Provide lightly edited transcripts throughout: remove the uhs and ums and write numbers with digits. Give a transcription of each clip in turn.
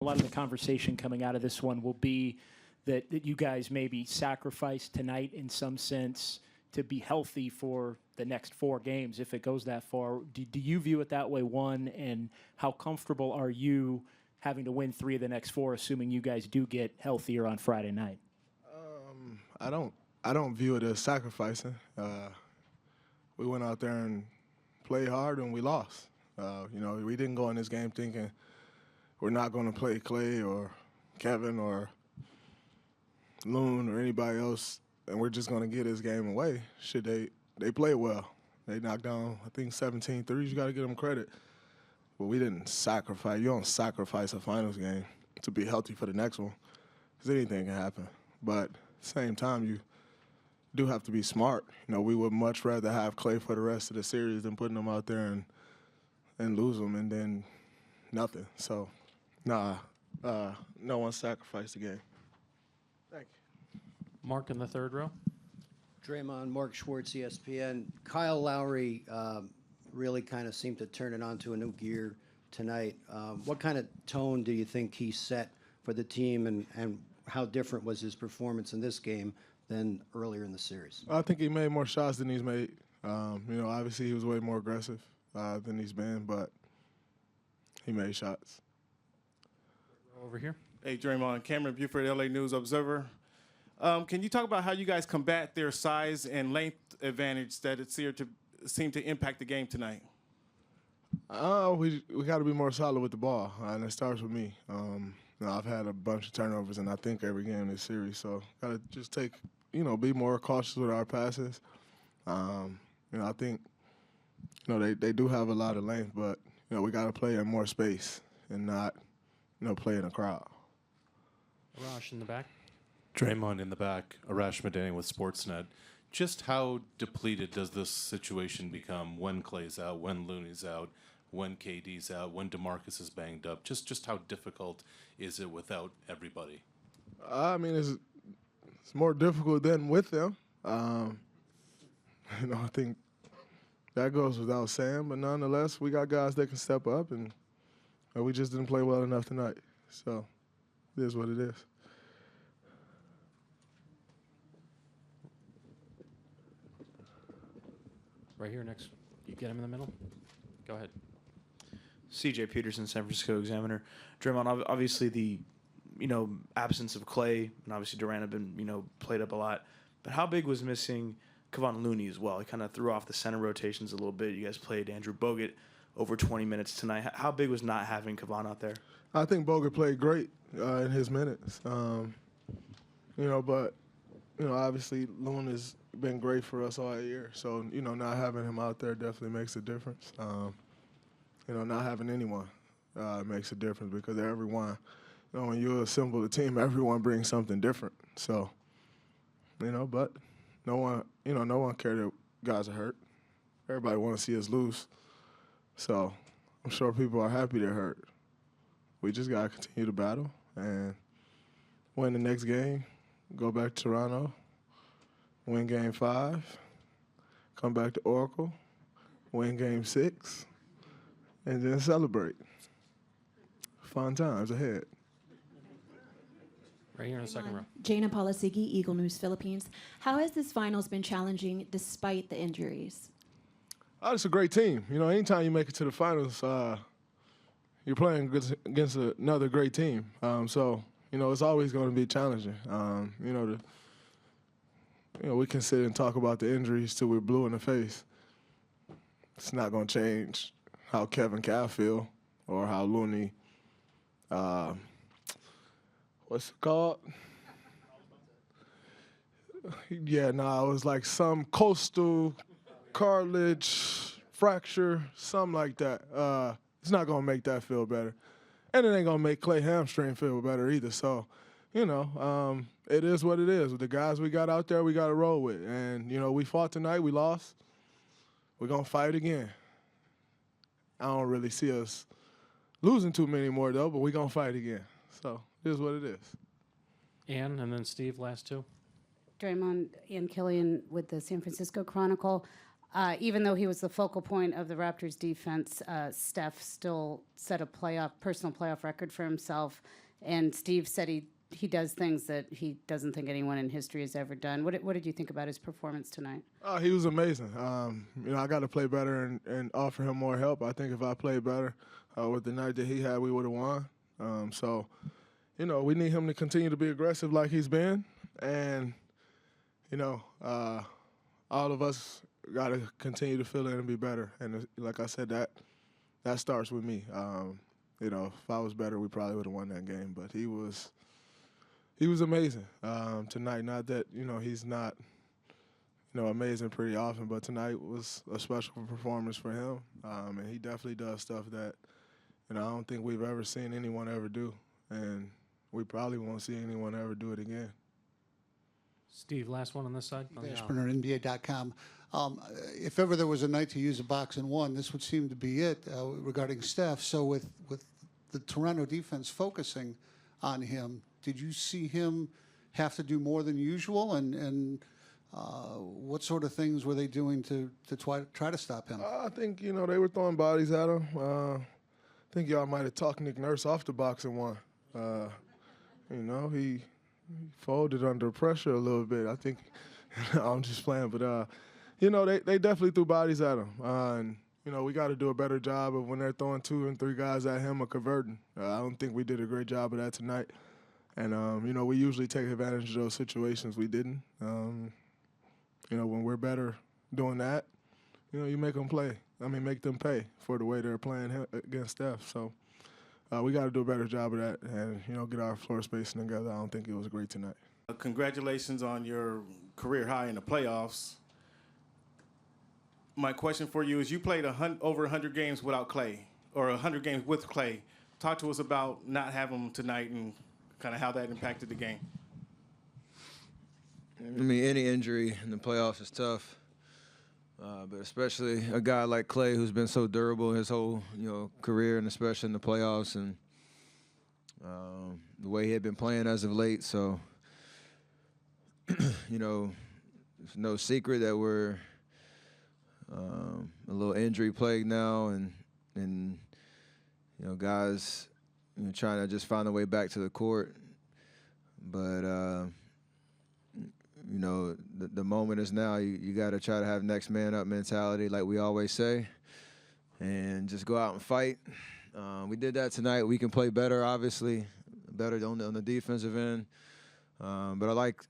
A lot of the conversation coming out of this one will be that you guys maybe sacrifice tonight in some sense to be healthy for the next 4 games if it goes that far. Do you view it that way, one? And how comfortable are you having to win 3 of the next 4, assuming you guys do get healthier on Friday night? I don't view it as sacrificing. We went out there and played hard and we lost. We didn't go in this game thinking we're not going to play Clay or Kevin or Loon or anybody else, and we're just going to get this game away. Shit, they played well. They knocked down, I think, 17 threes. You got to give them credit. But we didn't sacrifice. You don't sacrifice a finals game to be healthy for the next one, because anything can happen. But at the same time, you do have to be smart. We would much rather have Clay for the rest of the series than putting them out there and lose them and then nothing. So, no one sacrificed the game. Thank you. Mark in the third row. Draymond, Mark Schwartz, ESPN. Kyle Lowry really kind of seemed to turn it on to a new gear tonight. What kind of tone do you think he set for the team, and how different was his performance in this game than earlier in the series? I think he made more shots than he's made. Obviously he was way more aggressive than he's been, but he made shots. Over here. Hey, Draymond, Cameron Buford, LA News Observer. Can you talk about how you guys combat their size and length advantage that it seemed to impact the game tonight? We got to be more solid with the ball, and it starts with me. I've had a bunch of turnovers, and I think every game in this series, so got to just be more cautious with our passes. I think, they do have a lot of length, but, we got to play in more space and not, play in a crowd. Arash in the back. Draymond in the back, Arash Madani with Sportsnet. Just how depleted does this situation become when Clay's out, when Looney's out, when KD's out, when DeMarcus is banged up? Just how difficult is it without everybody? It's more difficult than with them. I think that goes without saying, but nonetheless, we got guys that can step up, and we just didn't play well enough tonight. So it is what it is. Right here next. You get him in the middle. Go ahead. C.J. Peterson, San Francisco Examiner. Draymond, obviously the, absence of Clay and obviously Durant have been, played up a lot. But how big was missing Kevon Looney as well? He kind of threw off the center rotations a little bit. You guys played Andrew Bogut over 20 minutes tonight. How big was not having Kevon out there? I think Bogut played great in his minutes. But obviously Loon has been great for us all year. So, not having him out there definitely makes a difference. Not having anyone makes a difference, because everyone, when you assemble a team, everyone brings something different. So, but no one cared that guys are hurt. Everybody wants to see us lose. So I'm sure people are happy they're hurt. We just got to continue to battle and win the next game, go back to Toronto, win Game 5, come back to Oracle, win Game 6, and then celebrate. Fun times ahead. Right here in the second row. Jana Polasigi, Eagle News Philippines. How has this finals been challenging despite the injuries? It's a great team. Anytime you make it to the finals, you're playing against another great team. So it's always going to be challenging. We can sit and talk about the injuries till we're blue in the face. It's not going to change how Kevin Cal feel or how Looney, what's it called? It was like some coastal cartilage fracture, something like that. It's not going to make that feel better. And it ain't going to make Clay hamstring feel better either. So, it is what it is. With the guys we got out there, we got to roll with. And, we fought tonight. We lost. We're going to fight again. I don't really see us losing too many more, though, but we're going to fight again. So it is what it is. Ann, and then Steve, last two. Draymond, Ian Killian with the San Francisco Chronicle. Even though he was the focal point of the Raptors defense, Steph still set a personal playoff record for himself. And Steve said he does things that he doesn't think anyone in history has ever done. What did you think about his performance tonight? He was amazing. I got to play better and offer him more help. I think if I played better with the night that he had, we would have won. We need him to continue to be aggressive like he's been. And, all of us got to continue to fill in and be better. And like I said, that starts with me. If I was better, we probably would have won that game. But he was amazing tonight. Not that, he's not, amazing pretty often, but tonight was a special performance for him. And he definitely does stuff that, I don't think we've ever seen anyone ever do. And we probably won't see anyone ever do it again. Steve, last one on this side. On the aisle. Ashburner, NBA.com. If ever there was a night to use a box and one, this would seem to be it regarding Steph. So with the Toronto defense focusing on him, did you see him have to do more than usual? And what sort of things were they doing to try to stop him? I think, they were throwing bodies at him. I think y'all might have talked Nick Nurse off the box and one. He folded under pressure a little bit. I think I'm just playing, but they definitely threw bodies at him. And we got to do a better job of when they're throwing 2 and 3 guys at him or converting. I don't think we did a great job of that tonight. And we usually take advantage of those situations. We didn't. When we're better doing that, you make them play. Make them pay for the way they're playing against Steph. So. We got to do a better job of that and, get our floor spacing together. I don't think it was great tonight. Congratulations on your career high in the playoffs. My question for you is you played over 100 games without Clay, or 100 games with Clay. Talk to us about not having him tonight and kind of how that impacted the game. Any injury in the playoffs is tough. But especially a guy like Clay, who's been so durable his whole, career, and especially in the playoffs, and the way he had been playing as of late. So, it's no secret that we're a little injury plagued now, and guys, trying to just find their way back to the court. But the moment is now. You got to try to have next man up mentality, like we always say, and just go out and fight. We did that tonight. We can play better, obviously, better on the defensive end. But I like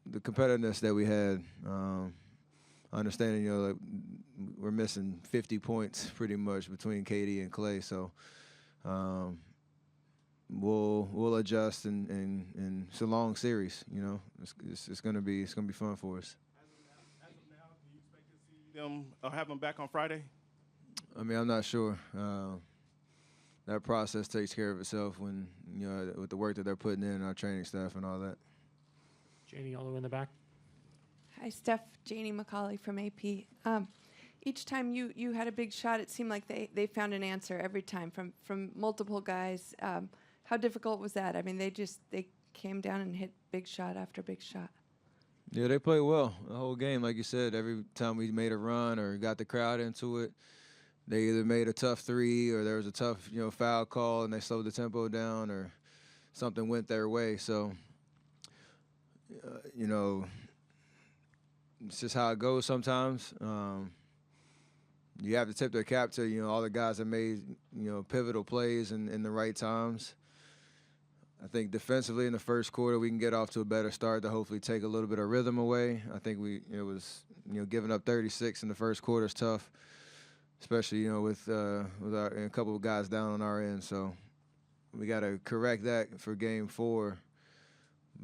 the competitiveness that we had. Understanding, like we're missing 50 points pretty much between KD and Clay, so we'll adjust, and it's a long series. It's gonna be fun for us. As of now, do you expect to see them or have them back on Friday? I'm not sure. That process takes care of itself when with the work that they're putting in, our training staff and all that. Janie, all the way in the back. Hi, Steph. Janie McCauley from AP. Each time you had a big shot, it seemed like they found an answer every time from multiple guys. How difficult was that? They came down and hit big shot after big shot. Yeah, they played well the whole game. Like you said, every time we made a run or got the crowd into it, they either made a tough three or there was a tough foul call and they slowed the tempo down or something went their way. So, it's just how it goes sometimes. You have to tip their cap to, all the guys that made, pivotal plays in the right times. I think defensively in the first quarter, we can get off to a better start to hopefully take a little bit of rhythm away. I think giving up 36 in the first quarter is tough, especially, with a couple of guys down on our end. So we got to correct that for game 4.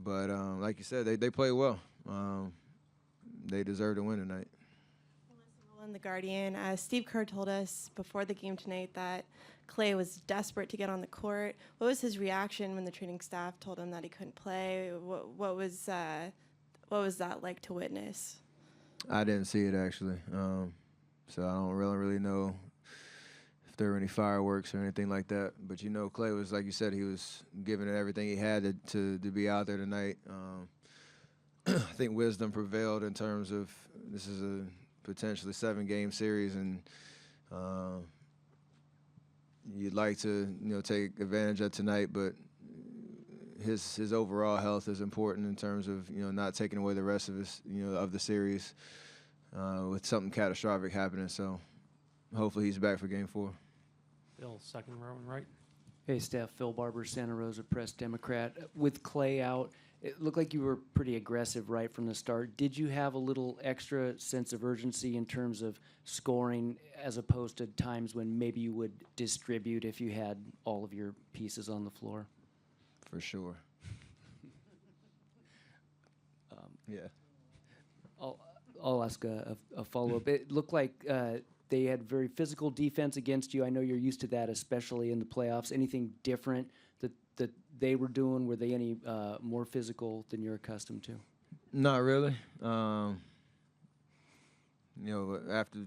But like you said, they played well. They deserve to win tonight. In The Guardian, Steve Kerr told us before the game tonight that Clay was desperate to get on the court. What was his reaction when the training staff told him that he couldn't play? What was that like to witness? I didn't see it actually, so I don't really know if there were any fireworks or anything like that. But Clay was, like you said, he was giving it everything he had to be out there tonight. I think wisdom prevailed in terms of this is a potentially 7-game series, and you'd like to take advantage of tonight, but his overall health is important in terms of not taking away the rest of his of the series with something catastrophic happening. So hopefully he's back for Game 4. Bill, second row and right. Hey, Steph. Phil Barber, Santa Rosa Press Democrat. With Clay out, it looked like you were pretty aggressive right from the start. Did you have a little extra sense of urgency in terms of scoring as opposed to times when maybe you would distribute if you had all of your pieces on the floor? For sure. Yeah. I'll ask a follow-up. It looked like they had very physical defense against you. I know you're used to that, especially in the playoffs. Anything different that they were doing? Were they any more physical than you're accustomed to? Not really. After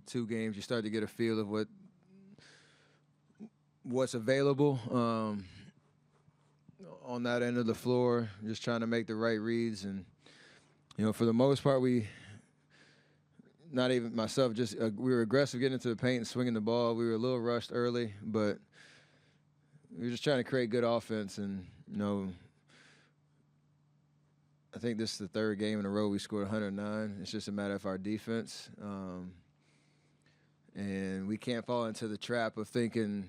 2 games, you start to get a feel of what's available on that end of the floor. Just trying to make the right reads, and for the most part, not even myself, just we were aggressive getting into the paint and swinging the ball. We were a little rushed early, but we were just trying to create good offense. And, I think this is the 3rd game in a row we scored 109. It's just a matter of our defense. And we can't fall into the trap of thinking,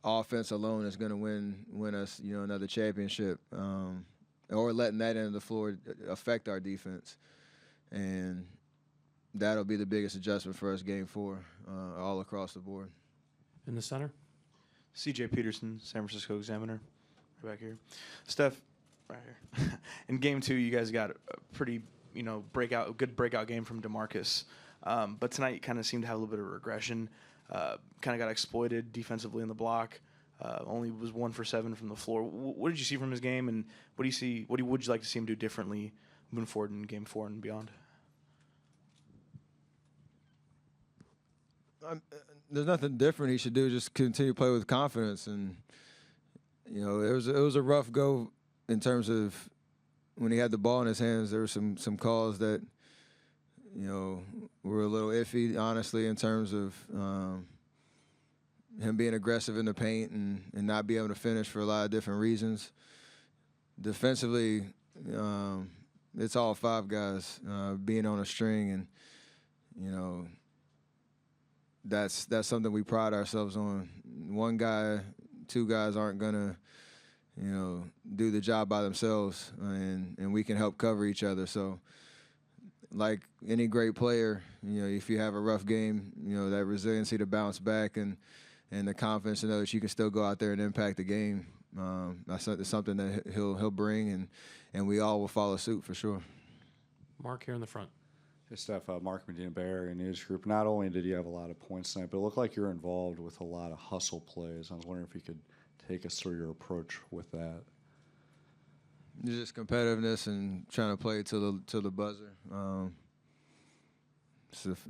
offense alone is going to win us, another championship. Or letting that end of the floor affect our defense. And that'll be the biggest adjustment for us Game 4, all across the board. In the center. CJ Peterson, San Francisco Examiner, right back here. Steph, right here. In Game 2, you guys got a pretty, good breakout game from DeMarcus. But tonight you kind of seemed to have a little bit of regression. Kind of got exploited defensively in the block. Only was 1 for 7 from the floor. What did you see from his game, and what do you see? Would you like to see him do differently moving forward in Game 4 and beyond? There's nothing different he should do. Just continue to play with confidence, and it was a rough go in terms of when he had the ball in his hands. There were some calls that were a little iffy, honestly, in terms of him being aggressive in the paint and not be able to finish for a lot of different reasons. Defensively, it's all 5 guys being on a string, and that's something we pride ourselves on. 1 guy, 2 guys aren't gonna do the job by themselves, and we can help cover each other. So, like any great player, if you have a rough game, that resiliency to bounce back and the confidence to know that you can still go out there and impact the game. That's something that he'll bring, and we all will follow suit for sure. Mark here in the front. Hey, Steph, Mark Medina, Bay Area News Group. Not only did you have a lot of points tonight, but it looked like you were involved with a lot of hustle plays. I was wondering if you could take us through your approach with that. Just competitiveness and trying to play to the buzzer.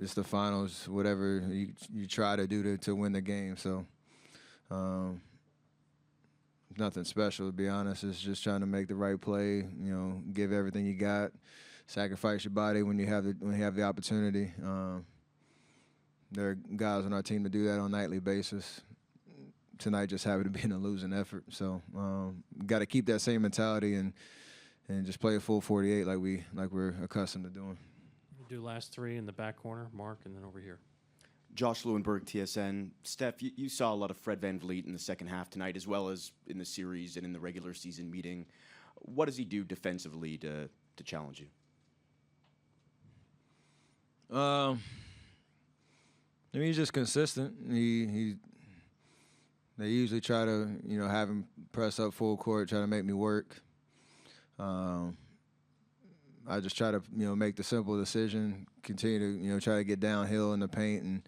It's the finals, whatever you try to do to win the game. So nothing special, to be honest. It's just trying to make the right play, give everything you got, sacrifice your body when you have the opportunity. There are guys on our team that do that on a nightly basis. Tonight just happened to be in a losing effort. So got to keep that same mentality and just play a full 48 like we're accustomed to doing. We'll do last 3 in the back corner, Mark, and then over here. Josh Lewenberg, TSN. Steph, you saw a lot of Fred VanVleet in the second half tonight, as well as in the series and in the regular season meeting. What does he do defensively to challenge you? He's just consistent. They usually try to, have him press up full court, try to make me work. I just try to, make the simple decision, continue to, try to get downhill in the paint,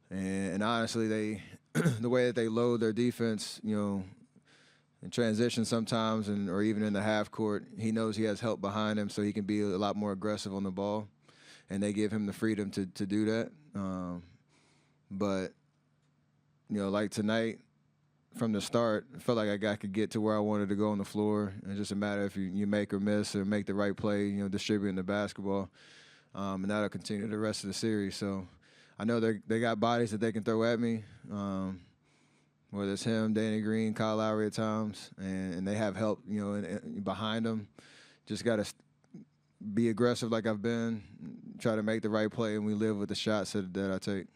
and honestly, the way that they load their defense, in transition sometimes, or even in the half court, he knows he has help behind him, so he can be a lot more aggressive on the ball, and they give him the freedom to do that. But like tonight, from the start. I felt like I could get to where I wanted to go on the floor. It's just a matter if you make or miss or make the right play, you know, distributing the basketball. And that'll continue the rest of the series. So I know they got bodies that they can throw at me, whether it's him, Danny Green, Kyle Lowry at times, and they have help, you know, behind them. Just got to be aggressive like I've been, try to make the right play, and we live with the shots that I take.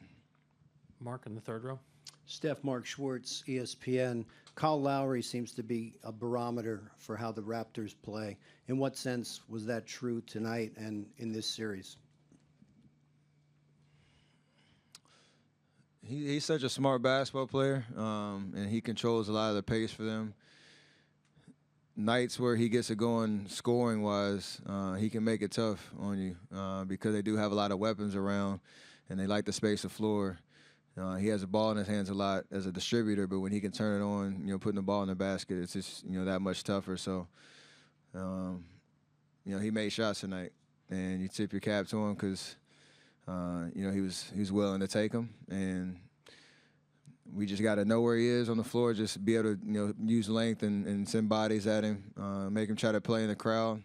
Mark in the third row. Steph, Mark Schwartz, ESPN. Kyle Lowry seems to be a barometer for how the Raptors play. In what sense was that true tonight and in this series? He's such a smart basketball player, and he controls a lot of the pace for them. Nights where he gets it going scoring-wise, he can make it tough on you because they do have a lot of weapons around, and they like to space the floor. He has the ball in his hands a lot as a distributor, but when he can turn it on, you know, putting the ball in the basket, it's just, you know, that much tougher. So, you know, he made shots tonight, and you tip your cap to him because, you know, he was willing to take them, and we just got to know where he is on the floor, just be able to, you know, use length and send bodies at him, make him try to play in the crowd.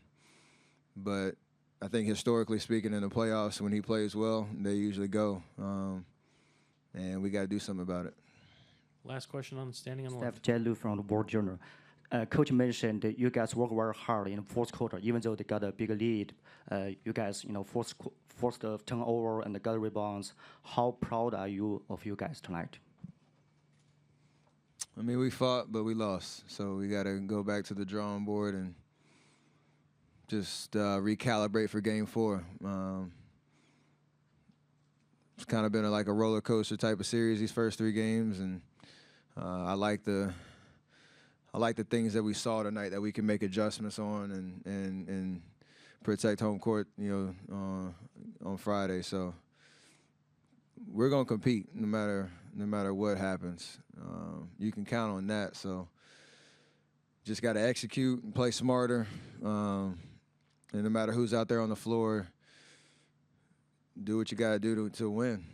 But I think historically speaking, in the playoffs, when he plays well, they usually go. And we got to do something about it. Last question on standing on the Steph left. Jellu from the World Journal. Coach mentioned that you guys work very hard in the fourth quarter, even though they got a big lead. You guys, you know, forced the turnover and the got rebounds. How proud are you of you guys tonight? I mean, we fought, but we lost. So we got to go back to the drawing board and just recalibrate for Game 4. It's kind of been like a roller coaster type of series these first 3 games, and I like the things that we saw tonight that we can make adjustments on and protect home court, you know, on Friday. So we're gonna compete no matter what happens. You can count on that. So just got to execute and play smarter, and no matter who's out there on the floor, do what you got to do to win.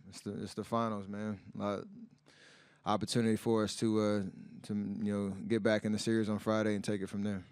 It's the finals, man. A lot of opportunity for us to you know, get back in the series on Friday and take it from there.